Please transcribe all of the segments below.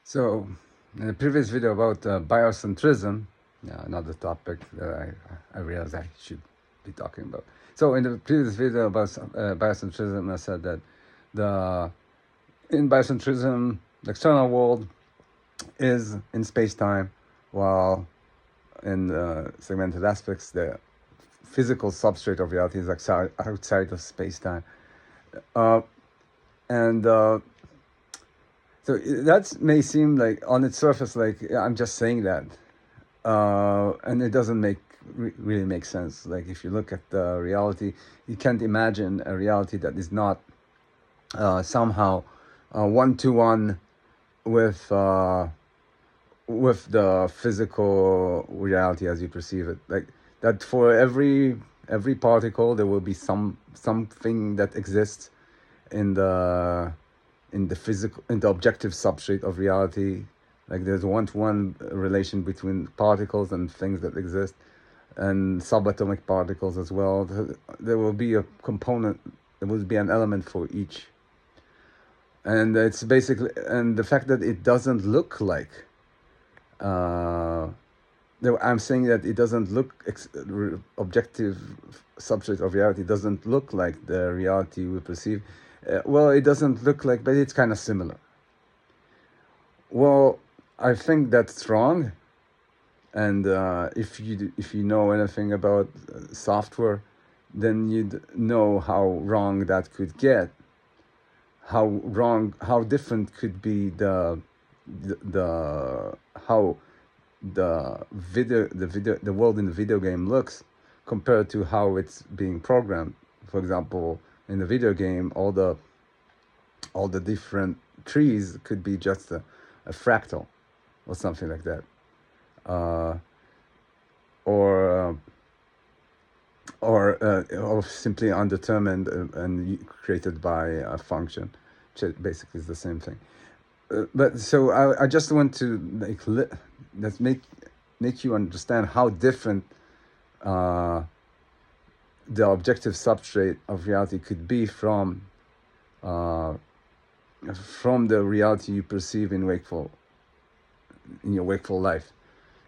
So, in the previous video about biocentrism, another topic that I realized I should be talking about. So, in the previous video about biocentrism, I said that the in biocentrism, the external world is in space-time, while in segmented aspects, the physical substrate of reality is outside of space-time. Uh, and So that may seem like on its surface like I'm just saying that, and it doesn't really make sense. Like if you look at the reality, you can't imagine a reality that is not somehow one-to-one with the physical reality as you perceive it. Like that for every particle there will be something that exists in the physical, in the objective substrate of reality. Like there's one-to-one relation between particles and things that exist, and subatomic particles as well. There will be a component, there will be an element for each. And it's basically, and the fact that it doesn't look like, I'm saying that it doesn't look, objective substrate of reality doesn't look like the reality we perceive. Well, it doesn't look like, but it's kind of similar. Well, I think that's wrong. And if you know anything about software, then you'd know how wrong that could get. How different could be the how the world in the video game looks compared to how it's being programmed. For example, in the video game, all the different trees could be just a fractal or something like that, or simply undetermined and created by a function, which basically is the same thing. But so I just want to let's make you understand how different the objective substrate of reality could be from the reality you perceive in your wakeful life.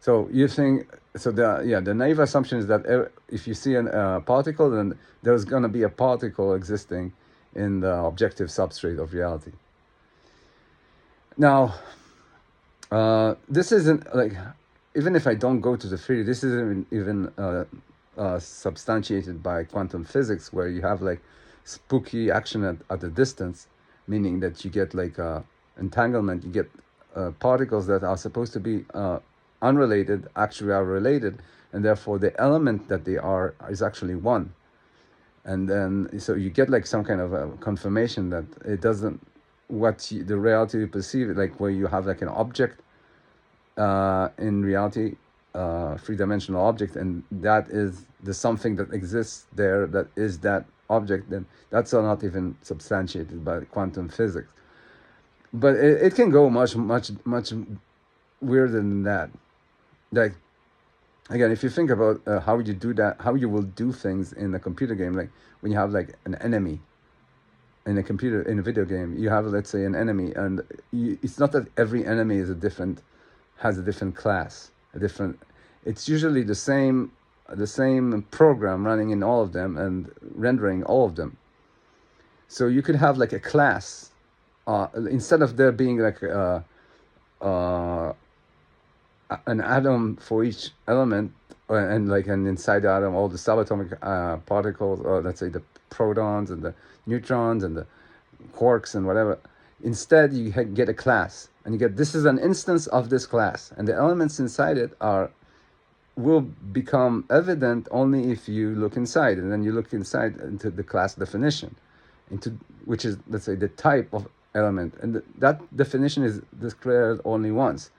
So you think, so the naive assumption is that if you see a particle, then there's going to be a particle existing in the objective substrate of reality. Now, this isn't like, even if I don't go to the theory, this isn't even substantiated by quantum physics, where you have like spooky action at a distance, meaning that you get like entanglement, you get particles that are supposed to be unrelated actually are related, and therefore the element that they are is actually one. And then so you get like some kind of a confirmation that it doesn't, the reality you perceive, like where you have like an object in reality, three-dimensional object, and that is the something that exists there that is that object, then that's not even substantiated by quantum physics. But it can go much weirder than that. Like, again, if you think about how you do that, how you will do things in a computer game, like when you have like an enemy in a video game, you have, let's say, an enemy, and it's not that every enemy has a different class, it's usually the same program running in all of them and rendering all of them. So you could have like a class, instead of there being like an atom for each element, and like an inside the atom all the subatomic particles, or let's say the protons and the neutrons and the quarks and whatever. Instead, you get a class, and you get, this is an instance of this class, and the elements inside it will become evident only if you look inside, and then you look inside into the class definition, which is, let's say, the type of element, and that definition is declared only once.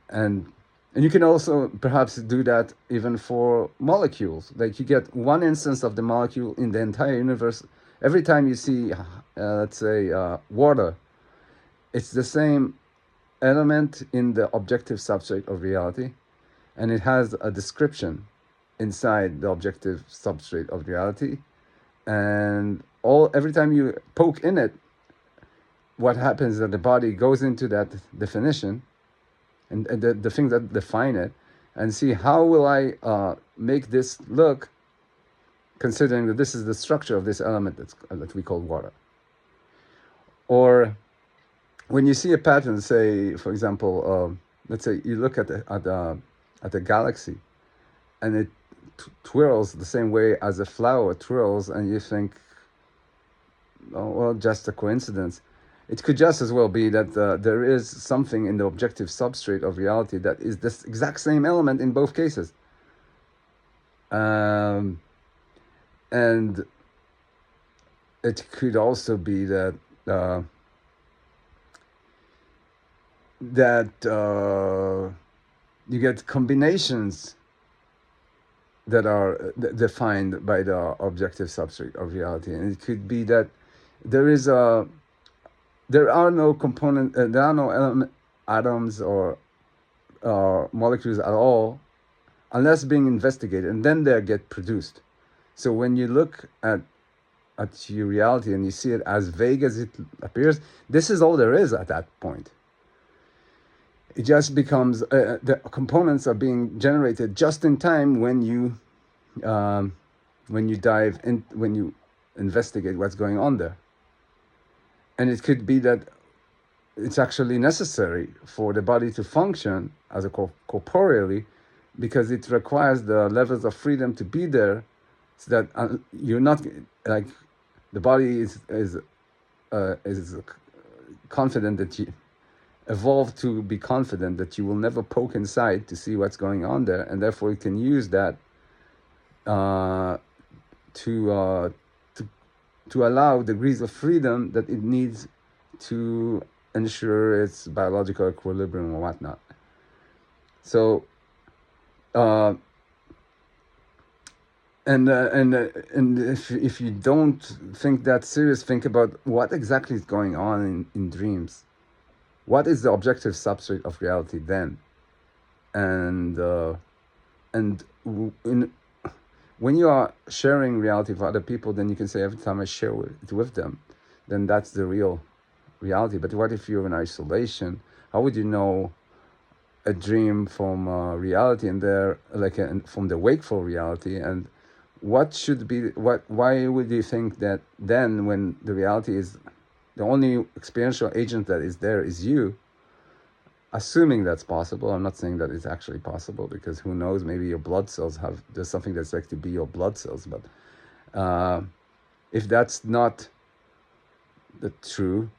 And you can also perhaps do that even for molecules. Like you get one instance of the molecule in the entire universe. Every time you see, let's say, water, it's the same element in the objective substrate of reality, and it has a description inside the objective substrate of reality. And every time you poke in it, what happens is that the body goes into that definition and the things that define it, and see how will I make this look, considering that this is the structure of this element that we call water. Or when you see a pattern, say, for example, let's say you look at a galaxy, and it twirls the same way as a flower twirls, and you think, oh, well, just a coincidence. It could just as well be that there is something in the objective substrate of reality that is this exact same element in both cases. And it could also be that you get combinations that are defined by the objective substrate of reality, and it could be that there are no atoms or molecules at all, unless being investigated, and then they get produced. So when you look at your reality and you see it as vague as it appears, this is all there is at that point. It just becomes the components are being generated just in time when you dive in, when you investigate what's going on there. And it could be that it's actually necessary for the body to function as a corporeally, because it requires the levels of freedom to be there, so that you're not like the body is confident that you evolved to be confident that you will never poke inside to see what's going on there, and therefore you can use that to allow degrees of freedom that it needs to ensure its biological equilibrium or whatnot. So, and if you don't think that serious, think about what exactly is going on in dreams. What is the objective substrate of reality then? When you are sharing reality with other people, then you can say, every time I share it with them, then that's the real reality. But what if you're in isolation? How would you know a dream from reality, and from the wakeful reality? And what should be why would you think that then, when the reality is the only experiential agent that is there is you, assuming that's possible? I'm not saying that it's actually possible, because who knows, maybe your blood cells there's something that's like to be your blood cells. But if that's not the true,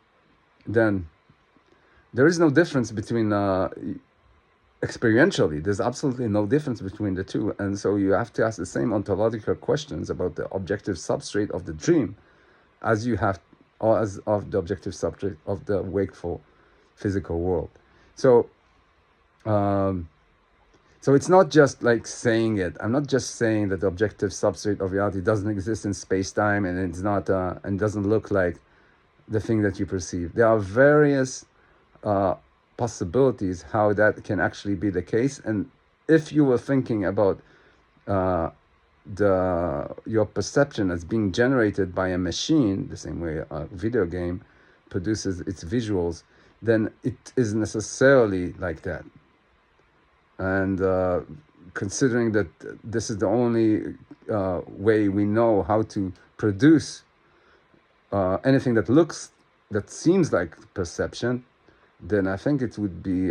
then there is no difference between experientially, there's absolutely no difference between the two. And so you have to ask the same ontological questions about the objective substrate of the dream as you have, or as of the objective substrate of the wakeful physical world. So it's not just like saying it. I'm not just saying that the objective substrate of reality doesn't exist in space-time, and it's not and doesn't look like the thing that you perceive. There are various possibilities how that can actually be the case. And if you were thinking about your perception as being generated by a machine, the same way a video game produces its visuals, then it is necessarily like that. And considering that this is the only way we know how to produce anything that seems like perception, then I think it would be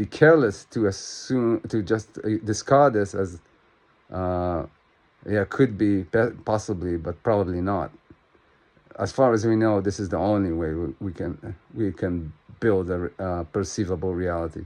careless to assume, to just discard this as could be, possibly, but probably not. As far as we know, this is the only way we can build a perceivable reality.